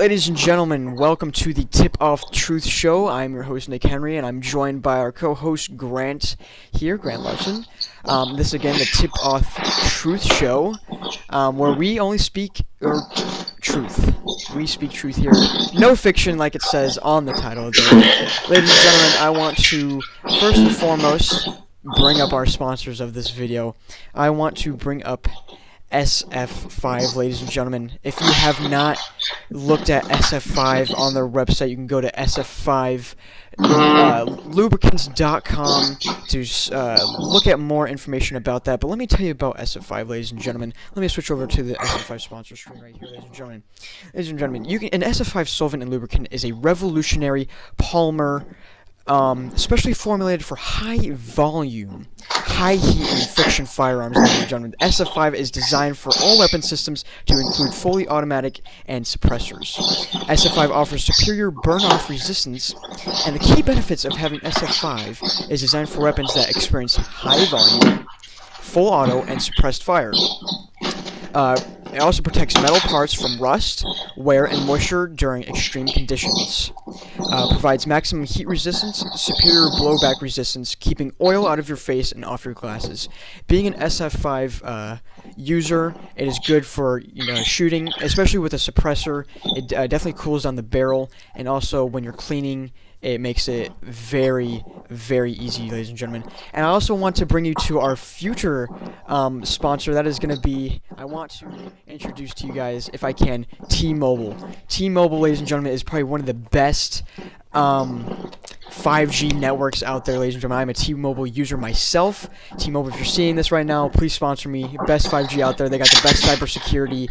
Ladies and gentlemen, welcome to the Tip Off Truth Show. I'm your host, Nick Henry, and I'm joined by our co-host, Grant here, Grant Larson. This is, again, the Tip Off Truth Show, where we only speak truth. We speak truth here. No fiction, like it says on the title. Ladies and gentlemen, I want to, first and foremost, bring up our sponsors of this video. I want to bring up SF5, ladies and gentlemen. If you have not looked at SF5 on their website, you can go to SF5lubricants.com to look at more information about that. But let me tell you about SF5, ladies and gentlemen. Let me switch over to the SF5 sponsor screen right here, ladies and gentlemen. Ladies and gentlemen, an SF5 solvent and lubricant is a revolutionary polymer, especially formulated for high volume, high heat and friction firearms, ladies and gentlemen. SF5 is designed for all weapon systems to include fully automatic and suppressors. SF5 offers superior burn-off resistance, and the key benefits of having SF5 is designed for weapons that experience high volume, full auto, and suppressed fire. It also protects metal parts from rust, wear, and moisture during extreme conditions. Provides maximum heat resistance, superior blowback resistance, keeping oil out of your face and off your glasses. Being an SF5 user, it is good for shooting, especially with a suppressor. It definitely cools down the barrel, and also when you're cleaning, it makes it very, very easy, ladies and gentlemen. And I also want to bring you to our future sponsor. That is going to be, I want to introduce to you guys, if I can, T-Mobile. T-Mobile, ladies and gentlemen, is probably one of the best 5G networks out there, ladies and gentlemen. I'm a T-Mobile user myself. T-Mobile, if you're seeing this right now, please sponsor me. Best 5G out there. They got the best cybersecurity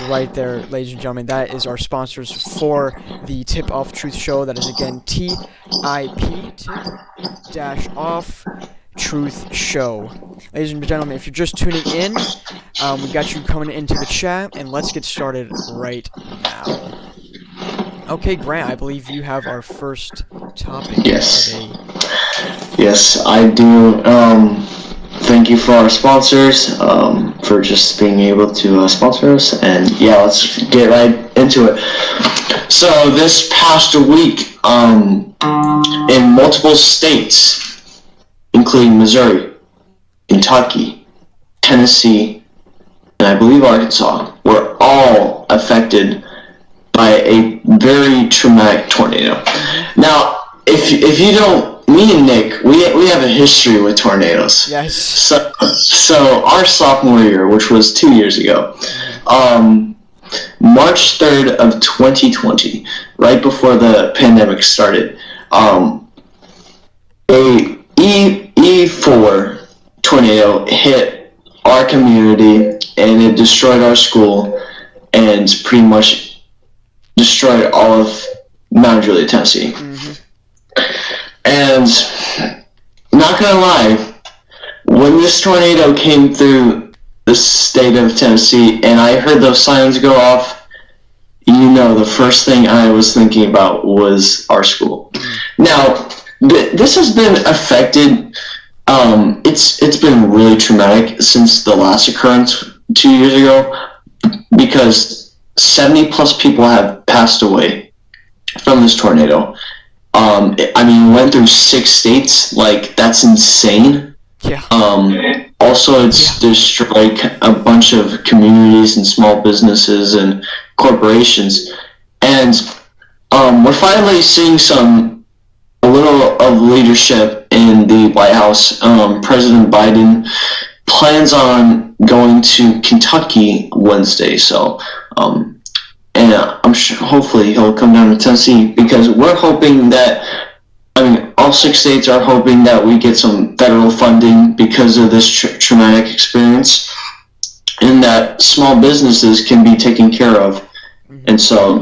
right there, ladies and gentlemen. That is our sponsors for the Tip Off Truth Show. That is, again, TIP, Tip-Off Truth Show. Ladies and gentlemen, if you're just tuning in, we got you coming into the chat, and let's get started right now. Okay, Grant, I believe you have our first topic today. Yes, I do. Thank you for our sponsors, for just being able to sponsor us. And yeah, let's get right into it. So this past week, in multiple states, including Missouri, Kentucky, Tennessee, and I believe Arkansas, were all affected by a very traumatic tornado. Now, if you don't, me and Nick, we have a history with tornadoes. Yes. So our sophomore year, which was 2 years ago, March 3rd of 2020, right before the pandemic started, a E4 tornado hit our community, and it destroyed our school and pretty much destroyed all of Mount Juliet, Tennessee. And not gonna lie, when this tornado came through the state of Tennessee and I heard those sirens go off, the first thing I was thinking about was our school. Now, this has been affected. It's been really traumatic since the last occurrence 2 years ago, because 70 plus people have passed away from this tornado. It went through 6 states. Like, that's insane. Yeah. Also, it's destroyed a bunch of communities and small businesses and corporations. And we're finally seeing a little of leadership in the White House. President Biden plans on going to Kentucky Wednesday, so and I'm sure hopefully he'll come down to Tennessee, because we're hoping that, all 6 states are hoping that we get some federal funding because of this traumatic experience, and that small businesses can be taken care of. And so,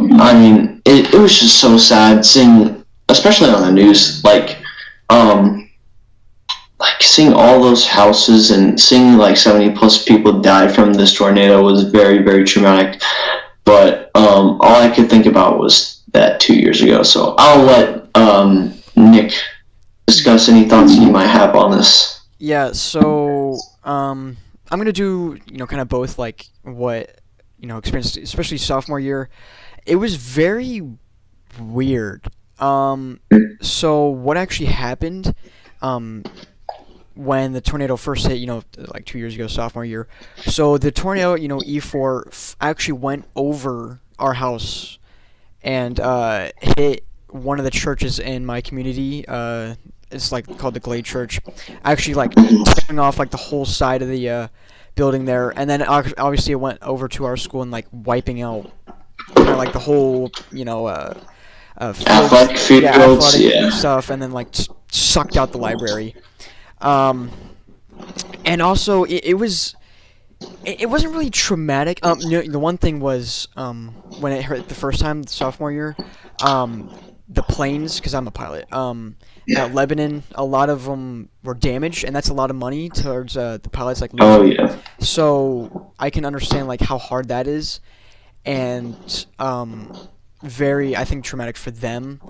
it was just so sad seeing, especially on the news, seeing all those houses and seeing 70 plus people die from this tornado was very, very traumatic. But all I could think about was that 2 years ago. So I'll let Nick discuss any thoughts you might have on this. Yeah, so I'm gonna do kind of both, what experienced, especially sophomore year. it was very weird. So what actually happened? Um, when the tornado first hit, like 2 years ago, sophomore year. So the tornado, E4 actually went over our house and hit one of the churches in my community. It's like called the Glade Church. Actually, like tearing off like the whole side of the building there, and then obviously it went over to our school and like wiping out kind of like the whole, Athletic yeah, fields, athletic yeah. stuff, and then like sucked out the library. Um, and also it wasn't really traumatic. The one thing was when it hurt the first time, sophomore year, the planes, because I'm a pilot. At Lebanon, a lot of them were damaged, and that's a lot of money towards the pilots like Oh losing. yeah. So I can understand like how hard that is, and very, I think, traumatic for them.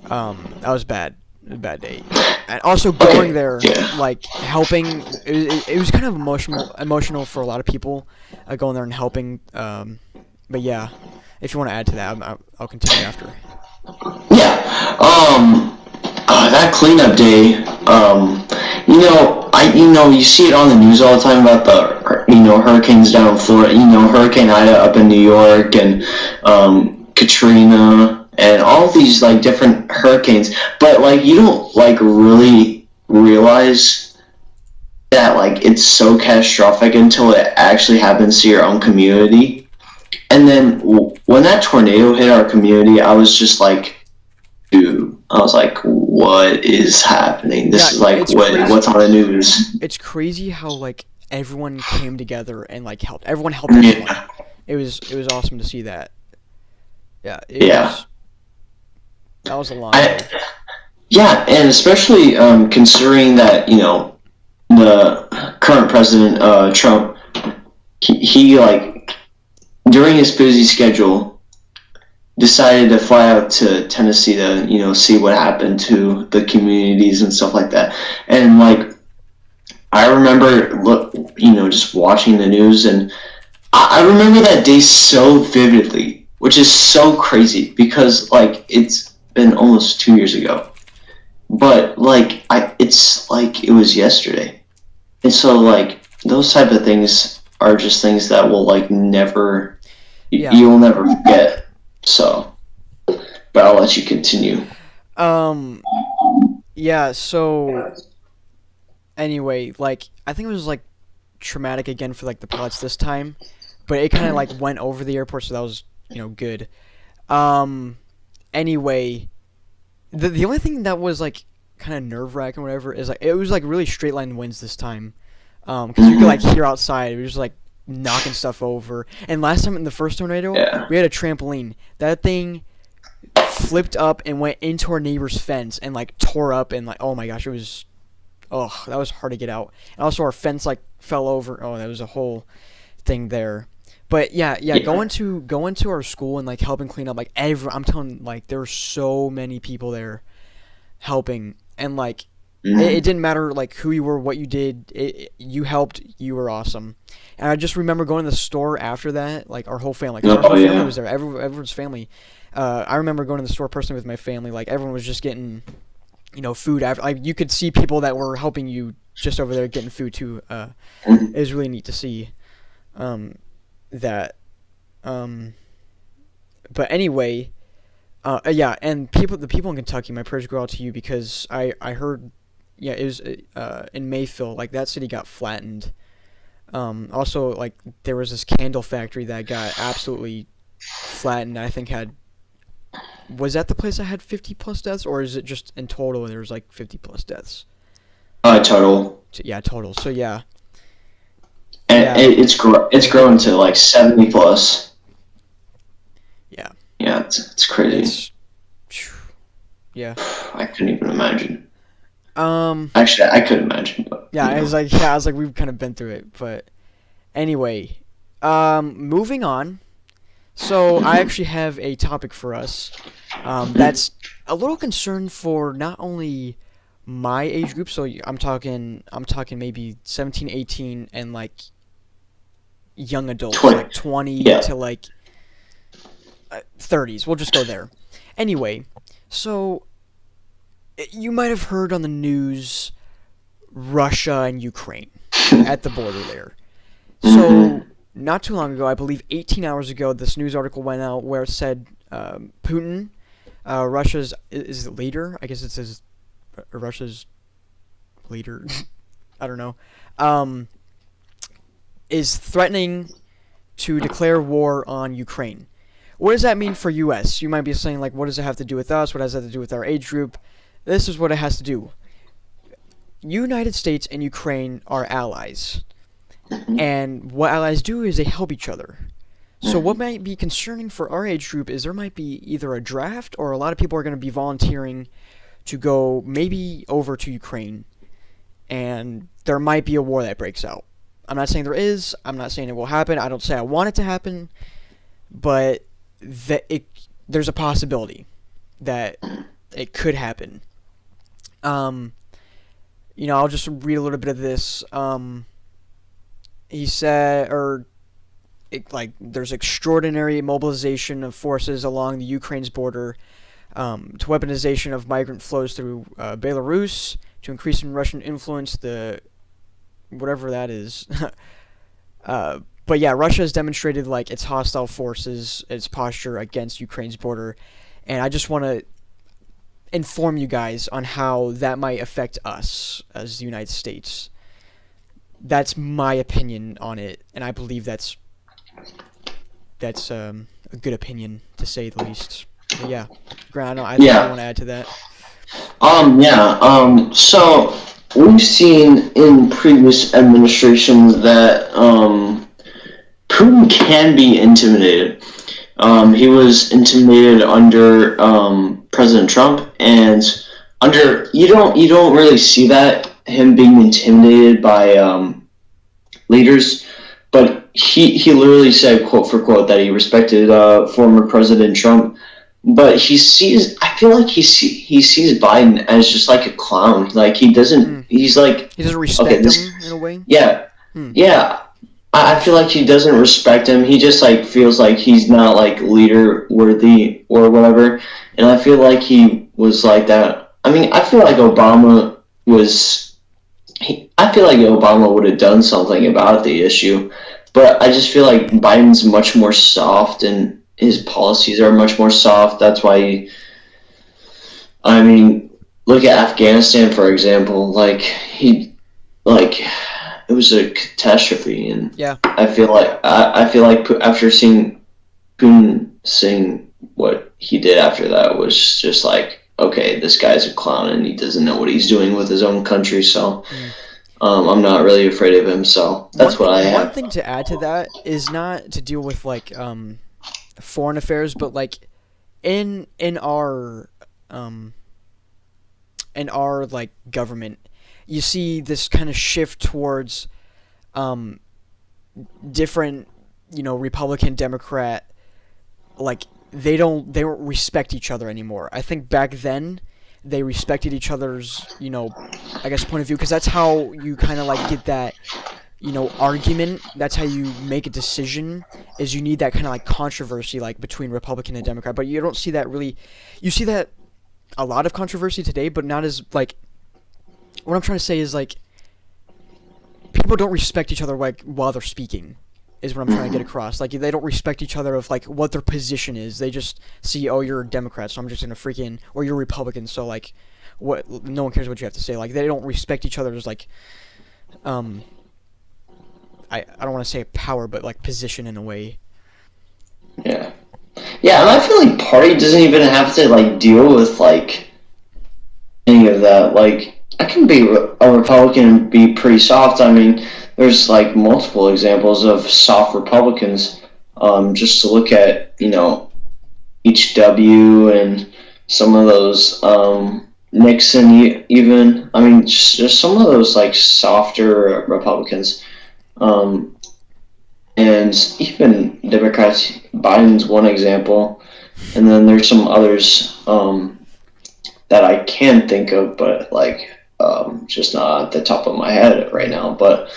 That was bad, a bad day, and also going Okay. there, Yeah. like helping. It was kind of emotional for a lot of people, going there and helping. But yeah, if you want to add to that, I'll continue after. Yeah. That cleanup day. You see it on the news all the time about the hurricanes down in Florida. Hurricane Ida up in New York, and Katrina, and all these like different hurricanes. But like you don't like really realize that like it's so catastrophic until it actually happens to your own community. And then when that tornado hit our community, I was just like, dude, I was like, what is happening? This Yeah, is like it's crazy. what's on the news? It's crazy how like everyone came together and like helped. Everyone helped everyone. Yeah, It was awesome to see that. Yeah, yeah. that was a long I day. Yeah, and especially considering that the current president Trump, he like during his busy schedule decided to fly out to Tennessee to see what happened to the communities and stuff like that. And like I remember just watching the news, and I remember that day so vividly, which is so crazy because like it's been almost 2 years ago. But like it's like it was yesterday, and so like those type of things are just things that will like never Yeah. you'll never forget. So, but I'll let you continue. Um. Yeah. So anyway, like I think it was like traumatic again for like the pilots this time, but it kind of like went over the airport, so that was good. Um. Anyway, the only thing that was like kind of nerve wracking, whatever, is like it was like really straight line winds this time. Because you could like Hmm. hear outside, it was just like knocking stuff over. And last time in the first tornado, Yeah. we had a trampoline. That thing flipped up and went into our neighbor's fence and like tore up and like, oh my gosh, it was, oh, that was hard to get out. And also our fence like fell over. Oh, that was a whole thing there. But yeah, yeah, Yeah. going to our school and like helping clean up, like I'm telling, like there were so many people there helping, and like it Hmm. didn't matter like who you were, what you did. You helped. You were awesome. And I just remember going to the store after that, like our whole family, because our Oh whole family yeah. was there. Everyone's family. I remember going to the store personally with my family. Like everyone was just getting, food. After, like you could see people that were helping you just over there getting food too. Mhm. It was really neat to see um, that. Um, but anyway, yeah, and the people in Kentucky, my prayers go out to you because I heard, yeah, it was in Mayfield, like that city got flattened. Also, like there was this candle factory that got absolutely flattened. I think had was that the place that had 50 plus deaths, or is it just in total there was like 50 plus deaths? Total. Yeah, total. So yeah, And yeah, it's grown to like 70 plus. yeah. Yeah, it's crazy. It's yeah. I couldn't even imagine. Um, Actually, I could imagine, but yeah. I was like we've kind of been through it, but anyway, moving on. So I actually have a topic for us that's a little concern for not only my age group. So I'm talking maybe 17, 18, and like young adults, 20. like 20 Yeah. to like 30s. We'll just go there. Anyway, so you might have heard on the news Russia and Ukraine at the border there. So not too long ago, I believe 18 hours ago, this news article went out where it said Putin, Russia's is it leader? I guess it says Russia's leader. I don't know. Is threatening to declare war on Ukraine. What does that mean for U.S.? You might be saying, like, what does it have to do with us? What does it have to do with our age group? This is what it has to do. United States and Ukraine are allies. And what allies do is they help each other. So what might be concerning for our age group is there might be either a draft or a lot of people are going to be volunteering to go maybe over to Ukraine. And there might be a war that breaks out. I'm not saying there is. I'm not saying it will happen. I don't say I want it to happen. But there's a possibility that it could happen. I'll just read a little bit of this. He said, there's extraordinary mobilization of forces along the Ukraine's border, to weaponization of migrant flows through Belarus, to increase in Russian influence, whatever that is. But yeah, Russia has demonstrated like its hostile forces, its posture against Ukraine's border, and I just want to inform you guys on how that might affect us as the United States. That's my opinion on it, and I believe that's a good opinion to say the least. But yeah, Grant, I think I want to add to that. So we've seen in previous administrations that Putin can be intimidated. He was intimidated under President Trump, and you don't really see that, him being intimidated by leaders, but he literally said, quote for quote, that he respected former President Trump, but I feel like he sees Biden as just like a clown. Like he doesn't respect him in a way. Yeah. I feel like he doesn't respect him. He just like feels like he's not like leader worthy or whatever. And I feel like he was like that. I mean, I feel like Obama would have done something about the issue, but I just feel like Biden's much more soft and his policies are much more soft. That's why look at Afghanistan, for example. It was a catastrophe, and yeah. I feel like after seeing Putin saying what he did after that was just like, okay, this guy's a clown and he doesn't know what he's doing with his own country. So I'm not really afraid of him. So that's what I have. One thing to add to that is not to deal with like foreign affairs, but like in our like government, you see this kind of shift towards different, Republican, Democrat, like they don't respect each other anymore. I think back then they respected each other's, I guess point of view, because that's how you kind of like get that, argument. That's how you make a decision, is you need that kind of like controversy like between Republican and Democrat. But you don't see that really. You see that a lot of controversy today, but not as like. What I'm trying to say is like people don't respect each other like while they're speaking, is what I'm trying to get across. Like they don't respect each other of like what their position is. They just see, oh, you're a Democrat, so I'm just gonna or you're a Republican, so like what? No one cares what you have to say. Like they don't respect each other's like I don't want to say power, but like position in a way. Yeah, and I feel like party doesn't even have to like deal with like any of that. Like I can be a Republican and be pretty soft. I mean, there's like multiple examples of soft Republicans. Just to look at, HW and some of those Nixon even. I mean, just some of those like softer Republicans. And even Democrats. Biden's one example, and then there's some others that I can think of, but like. Just not at the top of my head right now, but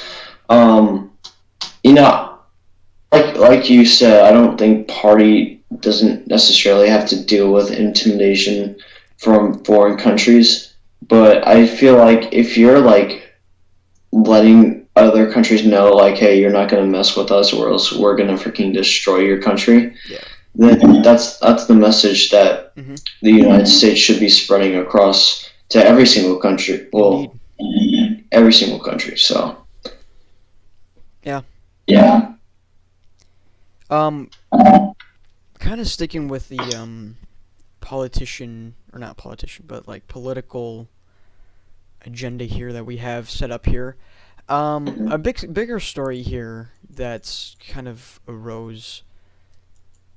like you said, I don't think party doesn't necessarily have to deal with intimidation from foreign countries. But I feel like if you're like letting other countries know, like, hey, you're not gonna mess with us, or else we're gonna freaking destroy your country, Yeah. then that's the message that Mm-hmm. the United States should be spreading across to every single country. Well, Indeed. every single country. So Yeah. yeah. Um, kind of sticking with the politician, or not politician, but like political agenda here that we have set up here. A bigger story here that's kind of arose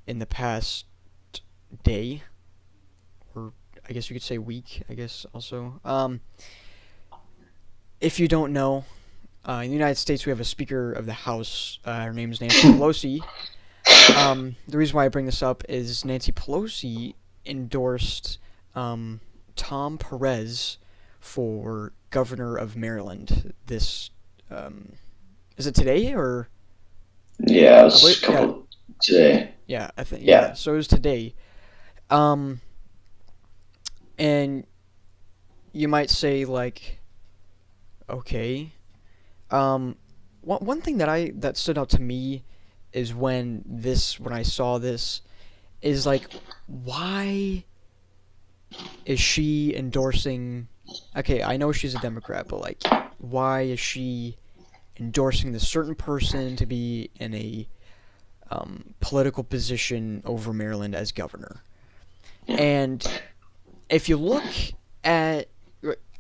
in the past day, or I guess you could say week. I guess also. If you don't know, in the United States we have a Speaker of the House. Her name is Nancy Pelosi. The reason why I bring this up is Nancy Pelosi endorsed Tom Perez for governor of Maryland. This is it today or? Yeah, it I was believe, a couple today. yeah, I think Yeah. yeah. So it was today. Um, and you might say like, okay. One thing that stood out to me is when I saw this is like, why is she endorsing? Okay, I know she's a Democrat, but like, why is she endorsing this certain person to be in a political position over Maryland as governor? And if you look at,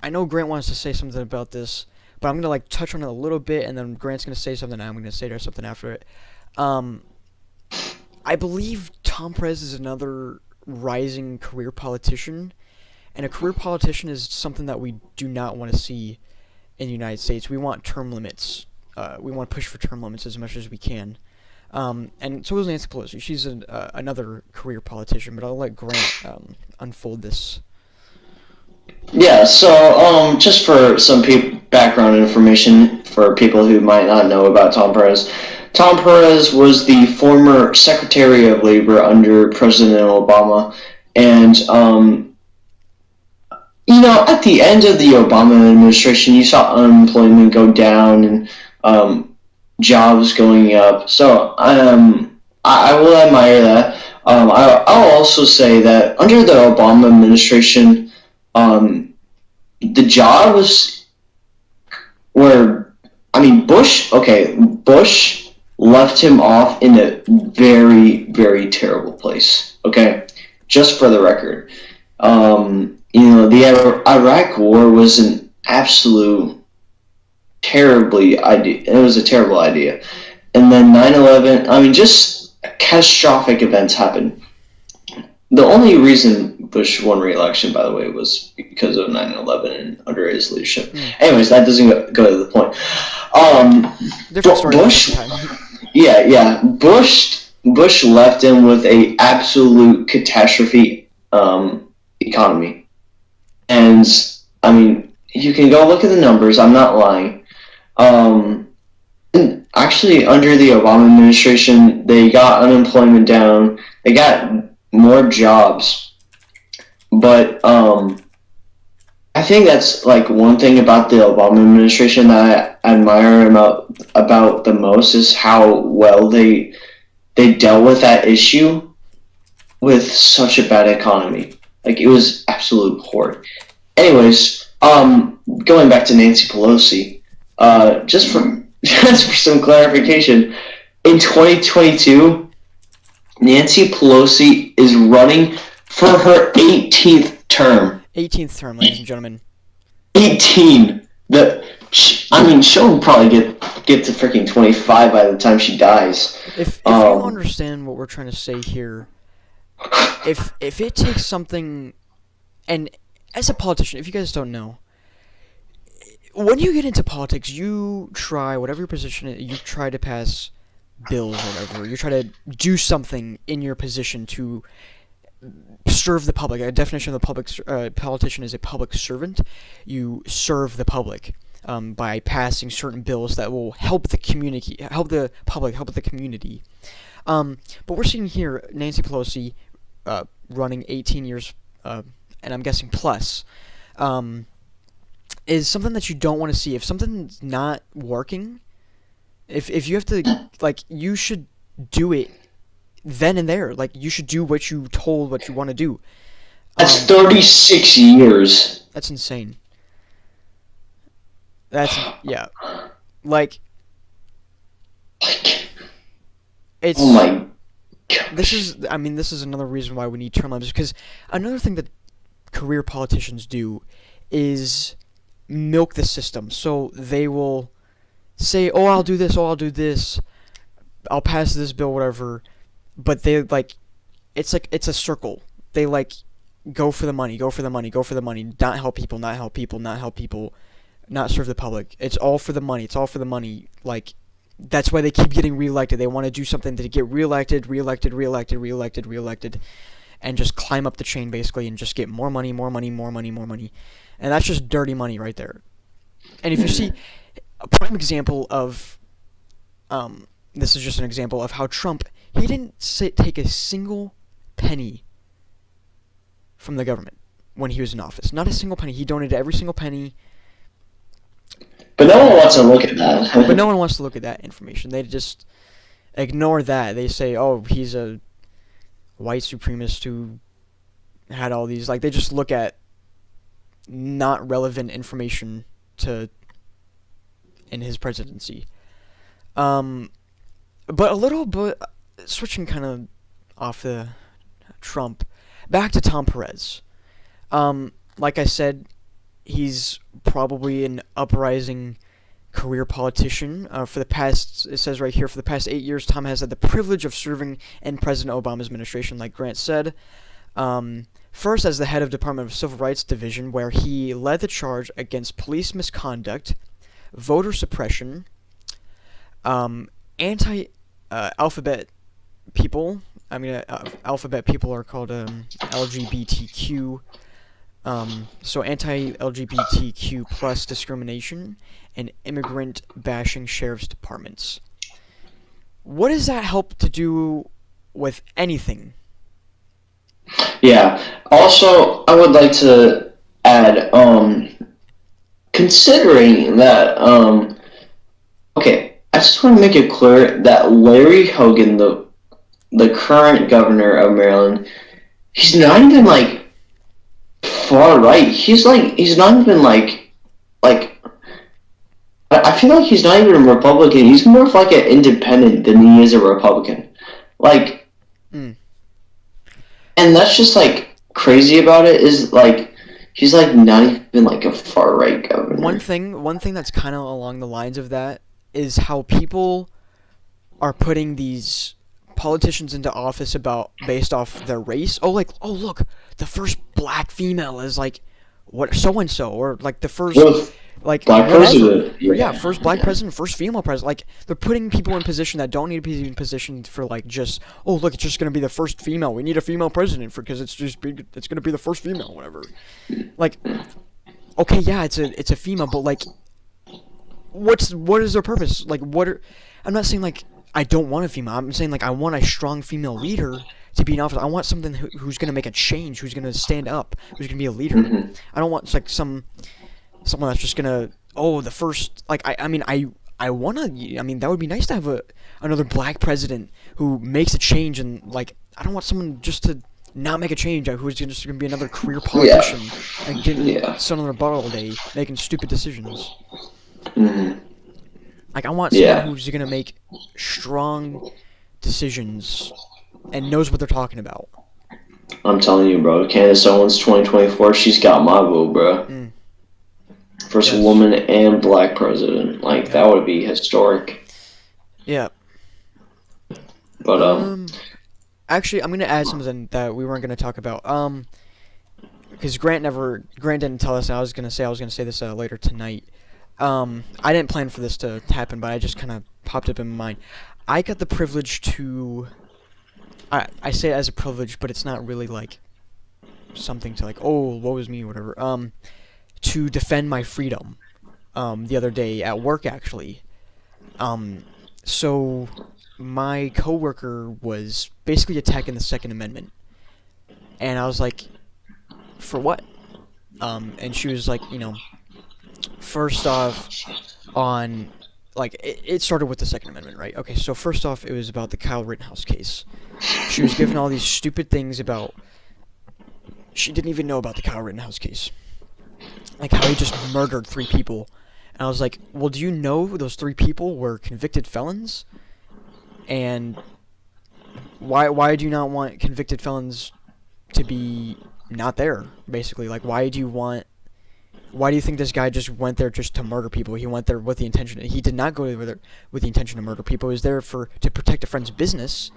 I know Grant wants to say something about this, but I'm gonna like touch on it a little bit, and then Grant's gonna say something, and I'm gonna say something after it. Um, I believe Tom Perez is another rising career politician, and a career politician is something that we do not want to see in the United States. We want term limits. We want to push for term limits as much as we can. And so is Nancy Pelosi. She's another career politician, but I'll let Grant unfold this. Yeah, so just for some background information for people who might not know about Tom Perez. Tom Perez was the former Secretary of Labor under President Obama, and at the end of the Obama administration, you saw unemployment go down and jobs going up. So I will admire that. I'll also say that under the Obama administration, the jobs were, Bush left him off in a very, very terrible place. Okay, just for the record. The Iraq War was an absolute it was a terrible idea. And then 9/11, just catastrophic events happened. The only reason Bush won re-election, by the way, was because of 9/11 and under his leadership. Anyways, that doesn't go to the point. Different story. Bush, yeah. Bush left him with a absolute catastrophe economy, and you can go look at the numbers. I'm not lying. Actually, under the Obama administration, they got unemployment down. They got more jobs, but I think that's like one thing about the Obama administration that I admire about the most is how well they dealt with that issue with such a bad economy. Like, it was absolute horrid. Anyways, going back to Nancy Pelosi, just for some clarification, in 2022, Nancy Pelosi is running for her 18th term. 18th term, ladies and gentlemen. 18. She'll probably get to freaking 25 by the time she dies. If you understand what we're trying to say here, if it takes something, and as a politician, if you guys don't know, when you get into politics, you try, whatever your position is, you try to pass bills or whatever. You try to do something in your position to serve the public. A definition of the politician is a public servant. You serve the public by passing certain bills that will help the community, help the public, help the community. But we're seeing here Nancy Pelosi, running 18 years, and I'm guessing plus, um, is something that you don't want to see. If something's not working, if you have to, like, you should do it then and there. Like, you should do what you told what you want to do. That's Um, 36 years. that's insane. That's yeah. Like, Like, it's oh my this gosh. is I mean this is another reason why we need term limits, because another thing that career politicians do is milk the system. So they will say, "Oh, I'll do this. Oh, I'll do this. I'll pass this bill, whatever." But they like it's a circle. They like go for the money, go for the money, go for the money. Not help people, not help people, not help people, not serve the public. It's all for the money. It's all for the money. Like, that's why they keep getting reelected. They want to do something to get reelected, reelected, reelected, reelected, reelected, and just climb up the chain basically, and just get more money, more money, more money, more money. And that's just dirty money right there. And if you see a prime example of, this is just an example of how Trump, he didn't take a single penny from the government when he was in office. Not a single penny. He donated every single penny. But no one And wants to look at but that. no one wants to look at that information. They just ignore that. They say, "Oh, he's a white supremacist who had all these." Like, they just look at not relevant information to in his presidency. Um, but a little bit switching kind of off the Trump, back to Tom Perez. Like I said, he's probably an uprising career politician. For the past, it says right here, for the past 8 years, Tom has had the privilege of serving in President Obama's administration, like Grant said. First, as the head of Department of Civil Rights Division, where he led the charge against police misconduct, voter suppression, anti alphabet people. I mean, alphabet people are called LGBTQ. So anti-LGBTQ plus discrimination and immigrant bashing sheriff's departments. What does that help to do with anything? Yeah. Also, I would like to add, considering that, okay, I just want to make it clear that Larry Hogan, the current governor of Maryland, he's not even like far right. He's not even like I feel like he's not even a Republican. He's more of like an independent than he is a Republican. Like, Mm. and that's just like crazy about it is like he's like not even like a far right One governor. thing, one thing that's kind of along the lines of that is how people are putting these politicians into office about based off their race. Oh, like, oh, look, the first black female is like what so and so, or like the first Well, like black whatever. president, Or yeah, yeah, first black yeah, president, first female president. Like, they're putting people in position that don't need to be in position for, like, just, oh, look, it's just gonna be the first female. We need a female president for because it's gonna be the first female, whatever. Like, okay, yeah, it's a female, but like, what is their purpose? Like, I'm not saying like I don't want a female. I'm saying like I want a strong female leader to be in office. I want something who's gonna make a change, who's gonna stand up, who's gonna be a leader. hmm I don't want like someone that's just gonna, oh, the first, like, I mean, I wanna, I mean, that would be nice to have another black president who makes a change. And like, I don't want someone just to not make a change, who's just gonna be another career yeah, politician and getting yeah, sit on their butt all day making stupid decisions. hmm Like, I want someone yeah. who's gonna make strong decisions and knows what they're talking about. I'm telling you, bro. Candace Owens, 2024. She's got my vote, bro. Mm, First yes. woman and black president. Like Yep. that would be historic. Yeah. But Um. Actually, I'm gonna add something that we weren't gonna talk about. Because Grant didn't tell us. And I was gonna say this later tonight. I didn't plan for this to happen, but I just kind of popped up in my mind. I got the privilege to. I say it as a privilege, but it's not really like something to like. Oh, woe is me, whatever. To defend my freedom. The other day at work, actually. Um, so my coworker was basically attacking the Second Amendment, and I was like, for what? And she was like, first off, on like it started with the Second Amendment, right? Okay, so first off, it was about the Kyle Rittenhouse case. She was given all these stupid things about. She didn't even know about the Kyle Rittenhouse case, like how he just murdered 3 people. And I was like, well, do you know those 3 people were convicted felons? And why do you not want convicted felons to be not there? Basically, like why do you think this guy just went there just to murder people? He went there with the intention. He did not go there with the intention to murder people. He was there to protect a friend's business,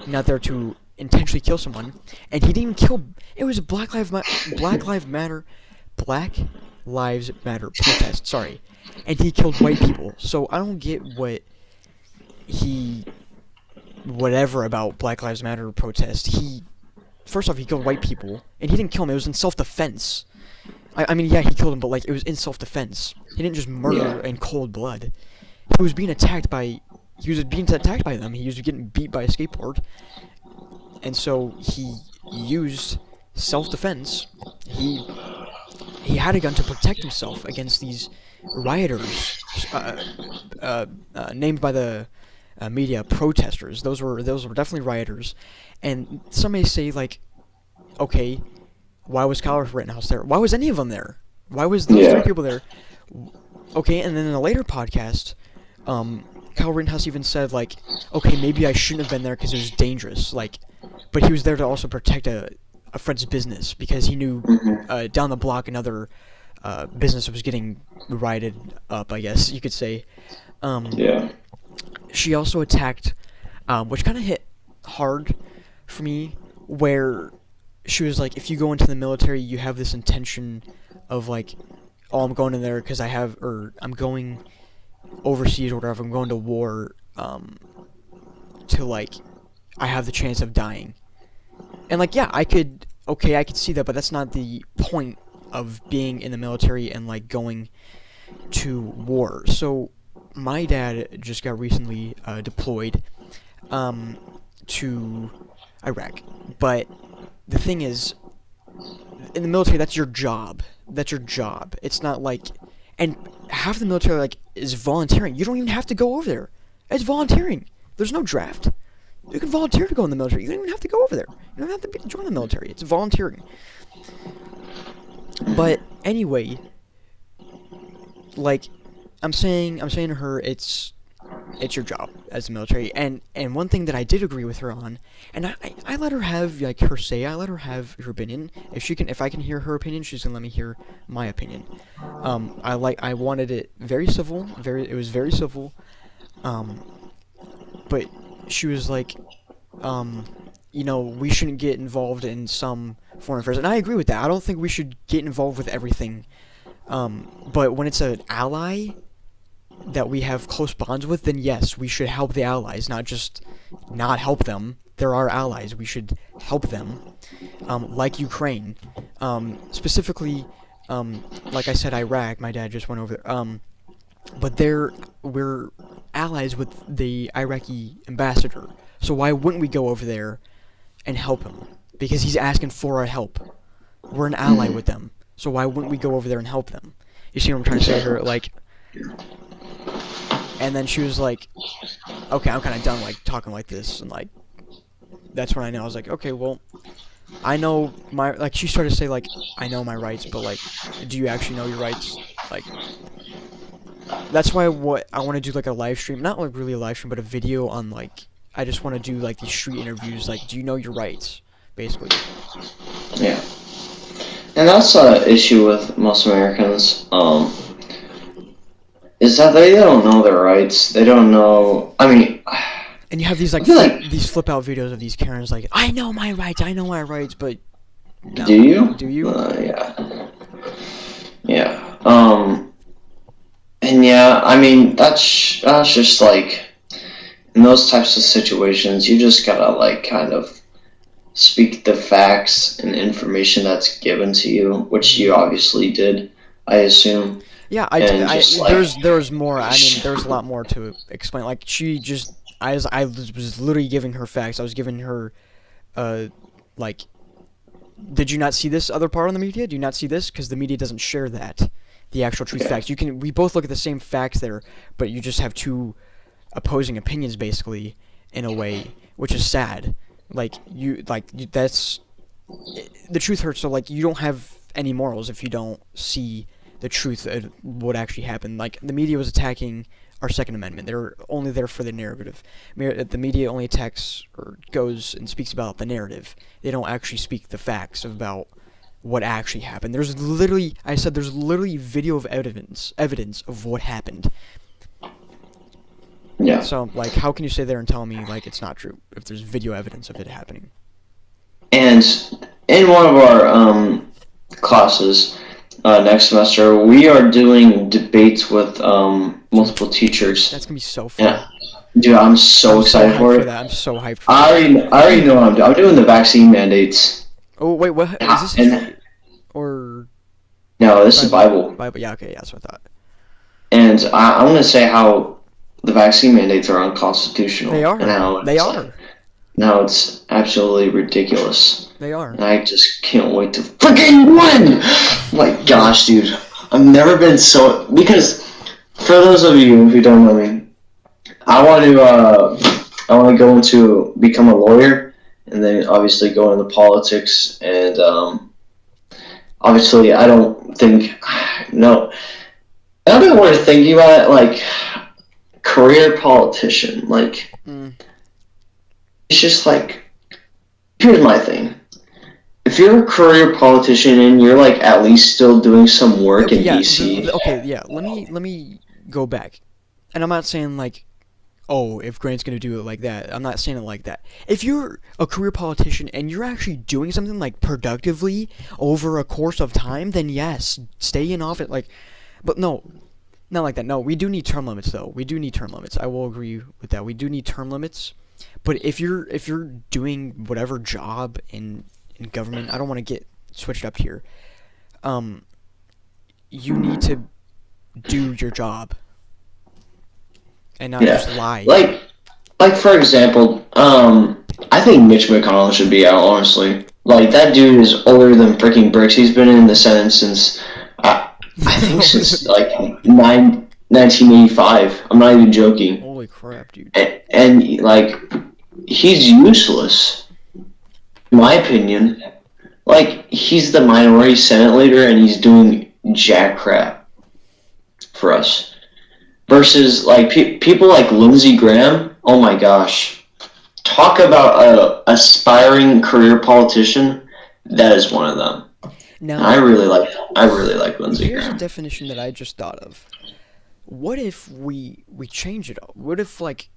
not there to intentionally kill someone. And he didn't even kill. It was a Black Lives Matter protest. Sorry, and he killed white people. So I don't get whatever about Black Lives Matter protest. First off, he killed white people, and he didn't kill him. It was in self-defense. I mean, yeah, he killed him, but like it was in self-defense. He didn't just murder in cold blood. He was being attacked by them. He was getting beat by a skateboard, and so he used self-defense. He had a gun to protect himself against these rioters, named by the media protesters. Those were definitely rioters, and some may say like, okay, why was Kyle Rittenhouse there? Why was any of them there? Why was those 3 people there? Okay, and then in a later podcast, Kyle Rittenhouse even said like, okay, maybe I shouldn't have been there because it was dangerous. Like, but he was there to also protect a friend's business because he knew down the block another business was getting rioted up, I guess you could say. She also attacked, which kind of hit hard for me, where she was like, if you go into the military, you have this intention of like, oh, I'm going in there because I'm going overseas or whatever, I'm going to war, to like, I have the chance of dying. And like, yeah, I could see that, but that's not the point of being in the military and like going to war. So my dad just got recently deployed to Iraq, but the thing is, in the military, that's your job. It's not like, and half the military like is volunteering. You don't even have to go over there. It's volunteering. There's no draft. You can volunteer to go in the military. You don't even have to go over there. You don't have to join the military. It's volunteering. But anyway, like I'm saying to her, it's your job as a military. And one thing that I did agree with her on, and I let her have like her say. I let her have her opinion. If I can hear her opinion, she's gonna let me hear my opinion. I wanted it very civil. It was very civil. But she was like, we shouldn't get involved in some foreign affairs, and I agree with that. I don't think we should get involved with everything. But when it's an ally that we have close bonds with, then yes, we should help the allies, not just not help them. They're our allies. We should help them, like Ukraine, specifically, like I said, Iraq. My dad just went over there. But we're allies with the Iraqi ambassador. So why wouldn't we go over there and help him? Because he's asking for our help. We're an ally with them. So why wouldn't we go over there and help them? You see what I'm trying to say here? Like, and then she was like, okay, I'm kind of done like talking like this, and like that's when I know. I was like, okay, well, I know my, like, she started to say like, I know my rights, but like, do you actually know your rights? Like, that's why what I want to do, like a live stream, not like really a live stream, but a video on like, I just want to do like these street interviews. Like, do you know your rights? Basically. Yeah. And that's an issue with most Americans, is that they don't know their rights. They don't know, I mean... And you have these like, these flip out videos of these Karens like, I know my rights, but... No. Do you? Do you? Yeah. Yeah. And yeah, I mean, that's just like, in those types of situations, you just gotta like kind of speak the facts and information that's given to you, which you obviously did, I assume. Yeah, there's more. I mean, there's a lot more to explain. Like, she just I was literally giving her facts. I was giving her, like, did you not see this other part on the media? Do you not see this? Because the media doesn't share that, the actual truth Okay. facts. We both look at the same facts there, but you just have two opposing opinions basically in a way, which is sad. That's the truth hurts. So like you don't have any morals if you don't see the truth of what actually happened. Like the media was attacking our Second Amendment. They're only there for the narrative. The media only attacks or goes and speaks about the narrative. They don't actually speak the facts about what actually happened. There's literally video of evidence of what happened. Yeah. So like, how can you sit there and tell me like it's not true if there's video evidence of it happening? And in one of our classes next semester, we are doing debates with multiple teachers. That's gonna be so fun. Yeah. Dude, I'm so excited hyped for it. that. I'm so hyped for I already know what I'm doing. I'm doing the vaccine mandates. Oh wait, what Yeah, is this? and- Or No, this is Bible. Bible? Yeah, okay, yeah, that's what I thought. And I want to say how the vaccine mandates are unconstitutional. They are. And how They are. No, it's absolutely ridiculous. They are. And I just can't wait to freaking win! My gosh, dude. I've never been so... Because, for those of you who don't know me, I want to go into... become a lawyer, and then obviously go into politics, and obviously I don't think... No. I don't know what you're thinking about it, like, career politician, like... It's just like, here's my thing. If you're a career politician and you're like at least still doing some work in DC, let me go back, and I'm not saying like, oh, if Grant's gonna do it like that. I'm not saying it like that. If you're a career politician and you're actually doing something like productively over a course of time, then yes, stay in office. Like, but no, not like that. No, we do need term limits though. We do need term limits. I will agree with that. We do need term limits. But if you're doing whatever job in government, I don't want to get switched up here. You need to do your job and not just lie. Like for example, I think Mitch McConnell should be out. Honestly, like that dude is older than freaking bricks. He's been in the Senate since I think since like 1985. I'm not even joking. Holy crap, dude! And like. He's useless, in my opinion. Like, he's the minority Senate leader and he's doing jack crap for us. Versus, like, people like Lindsey Graham, oh my gosh. Talk about a aspiring career politician, that is one of them. Now, I really like Lindsey Graham. Here's a definition that I just thought of. What if we change it up? What if, like,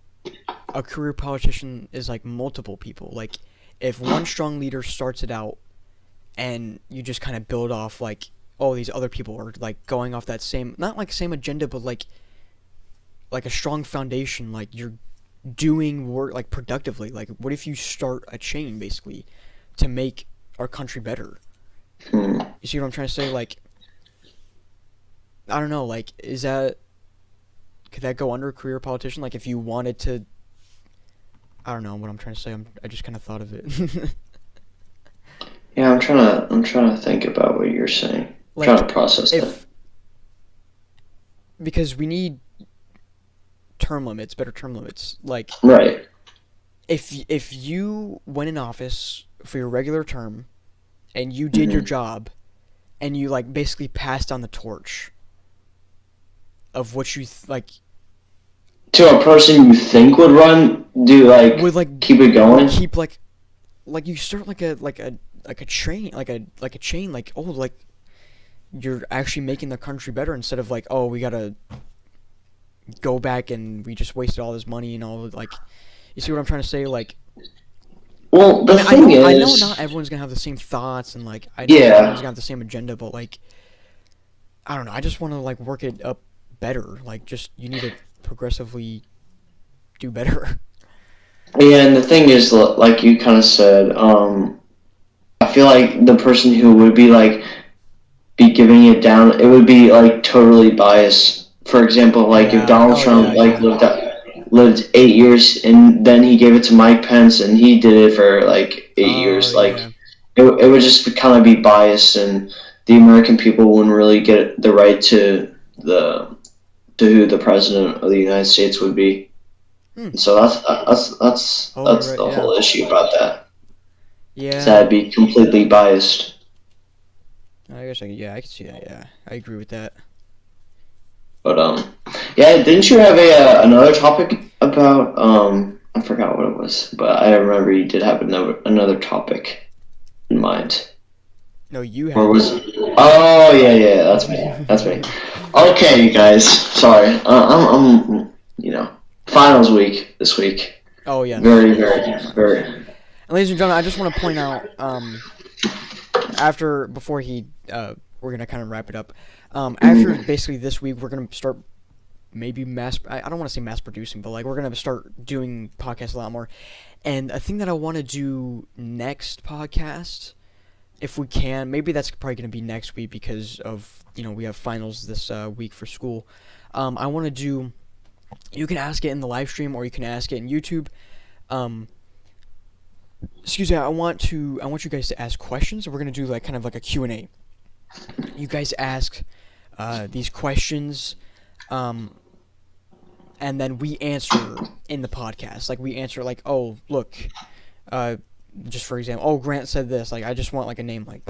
a career politician is like multiple people? Like, if one strong leader starts it out and you just kind of build off like, oh, these other people are like going off that same, not like same agenda, but like a strong foundation, like you're doing work like productively. Like, what if you start a chain basically to make our country better? You see what I'm trying to say? Like, I don't know, like, could that go under a career politician? Like, if you wanted to, I don't know what I'm trying to say. I just kind of thought of it. Yeah, I'm trying to think about what you're saying. Like, trying to process that. Because we need term limits, better term limits. Like, right. If you went in office for your regular term, and you did your job, and you like basically passed on the torch of what you like to a person you think would keep it going. Keep like you start like a chain, like a chain, like, oh, like you're actually making the country better instead of like, oh, we gotta go back and we just wasted all this money and all. Like, you see what I'm trying to say? Like, well, the thing is, I know not everyone's gonna have the same thoughts, and like, I know everyone's gonna have the same agenda, but like, I don't know. I just want to like work it up better. Like, just you need to progressively do better. Yeah, and the thing is, like you kind of said, I feel like the person who would be giving it down, it would be like totally biased. For example, like if Donald Trump lived out, lived 8 years, and then he gave it to Mike Pence, and he did it for like 8 years. Oh, Like yeah. it would just kind of be biased, and the American people wouldn't really get the right to who the president of the United States would be. Hmm. So Oh, you're that's right. the Yeah. whole issue about that. Is Yeah. that it'd be completely biased. I guess I can see that. Yeah, I agree with that. But yeah, didn't you have another topic about I forgot what it was, but I remember you did have another topic in mind. No, you Or had was that. it? Oh yeah, that's me. That's me. Okay, you guys. Sorry, I'm finals week this week. Oh, yes. Very, Finals. very. And ladies and gentlemen, I just want to point out, before we're gonna kind of wrap it up. After basically this week, we're gonna start maybe I don't want to say mass producing, but like we're gonna start doing podcasts a lot more. And a thing that I want to do next podcast, if we can, maybe that's probably gonna be next week because of we have finals this week for school. I want to do. You can ask it in the live stream, or you can ask it in YouTube. Excuse me. I want you guys to ask questions. We're gonna do like kind of like a Q&A. You guys ask these questions, and then we answer in the podcast. Like we answer like, oh look, just for example, oh Grant said this. Like I just want like a name, like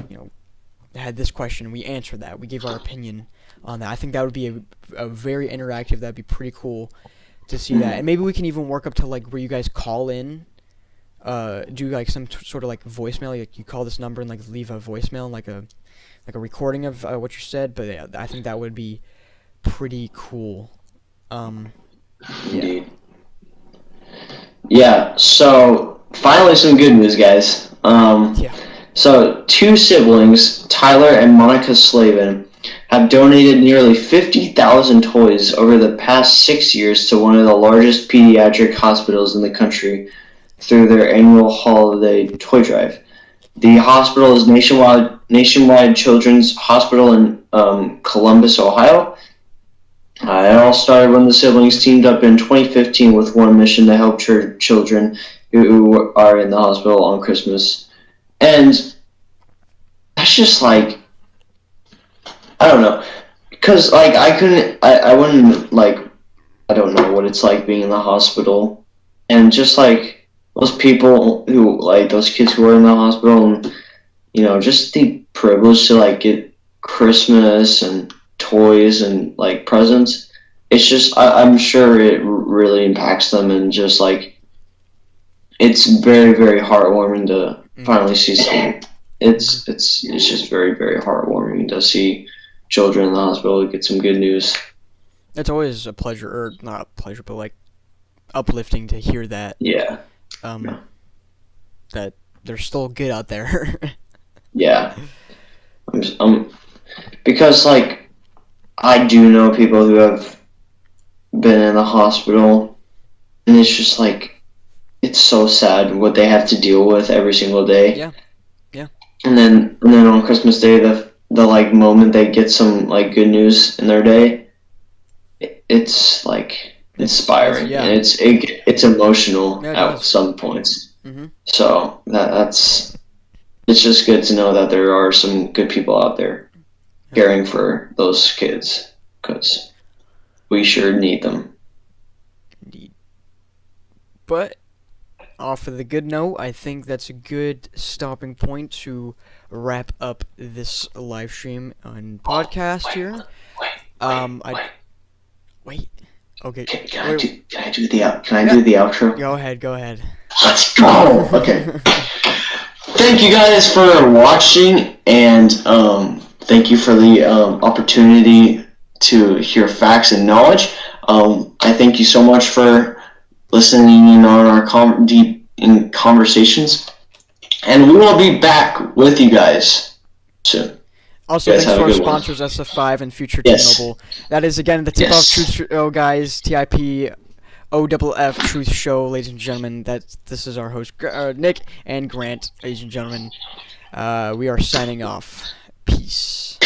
had this question. We answered that. We gave our opinion on that. I think that would be a very interactive. That'd be pretty cool to see that. And maybe we can even work up to like where you guys call in, do like some sort of like voicemail. Like you call this number and like leave a voicemail, like a recording of what you said. But yeah, I think that would be pretty cool. Yeah. Indeed. Yeah. So finally, some good news, guys. Yeah. So two siblings, Tyler and Monica Slavin, have donated nearly 50,000 toys over the past 6 years to one of the largest pediatric hospitals in the country through their annual holiday toy drive. The hospital is Nationwide Children's Hospital in Columbus, Ohio. It all started when the siblings teamed up in 2015 with one mission to help children who are in the hospital on Christmas. And that's just like, I don't know, because like I wouldn't like, I don't know what it's like being in the hospital, and just like those people who like those kids who are in the hospital, and just the privilege to like get Christmas and toys and like presents. It's just I'm sure it really impacts them, and just like it's very, very heartwarming to finally see something. It's just very, very heartwarming to see children in the hospital get some good news. It's always a pleasure, or not a pleasure, but like uplifting to hear that. Yeah. That they're still good out there. Yeah. Because like I do know people who have been in the hospital, and it's just like it's so sad what they have to deal with every single day. Yeah. Yeah. And then on Christmas Day, the like moment they get some like good news in their day, it's like inspiring, yeah. and it's emotional Yeah, it at does. some points. Mm-hmm. So it's just good to know that there are some good people out there caring for those kids, because we sure need them. Indeed. But off of the good note, I think that's a good stopping point to wrap up this live stream and podcast here. Wait. Okay. Can I do the outro? Go ahead. Let's go. Okay. Thank you guys for watching, and thank you for the opportunity to hear facts and knowledge. I thank you so much for listening in on our deep in conversations, and we will be back with you guys soon. Also, Guys, thanks to have a our good one. sponsors, SF5 and Future Yes. T-Mobile. That is, again, the Tip Off Truth Show, guys. TIP OFF Truth Show, ladies and gentlemen. This is our host, Nick and Grant, ladies and gentlemen. We are signing off. Peace.